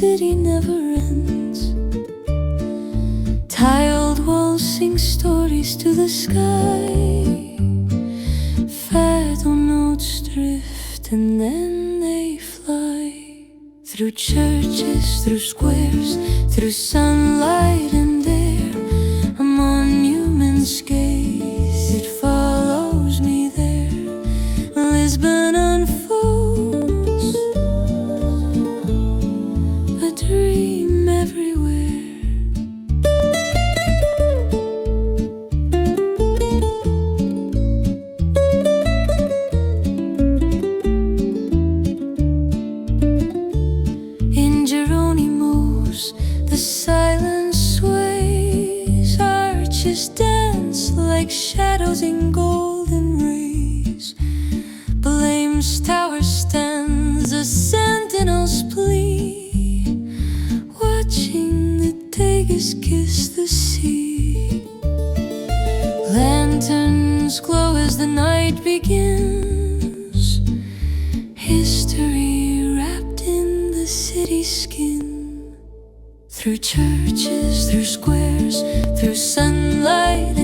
city never ends. Tiled walls sing stories to the sky. Fado notes drift and then they fly. Through churches, through squares, through sunlight and air. A monument's gaze, it follows me there. Lisbon unfolds, a dream everywhere. In Geronimo's, the silence sways. Arches dance like shadows in golden rays. Blame's tower stands, a sentinel's plea, watching the Tagus kiss the sea. Lanterns glow as the night begins. History wrapped in the city's skin. Through churches, through squares, through sunlight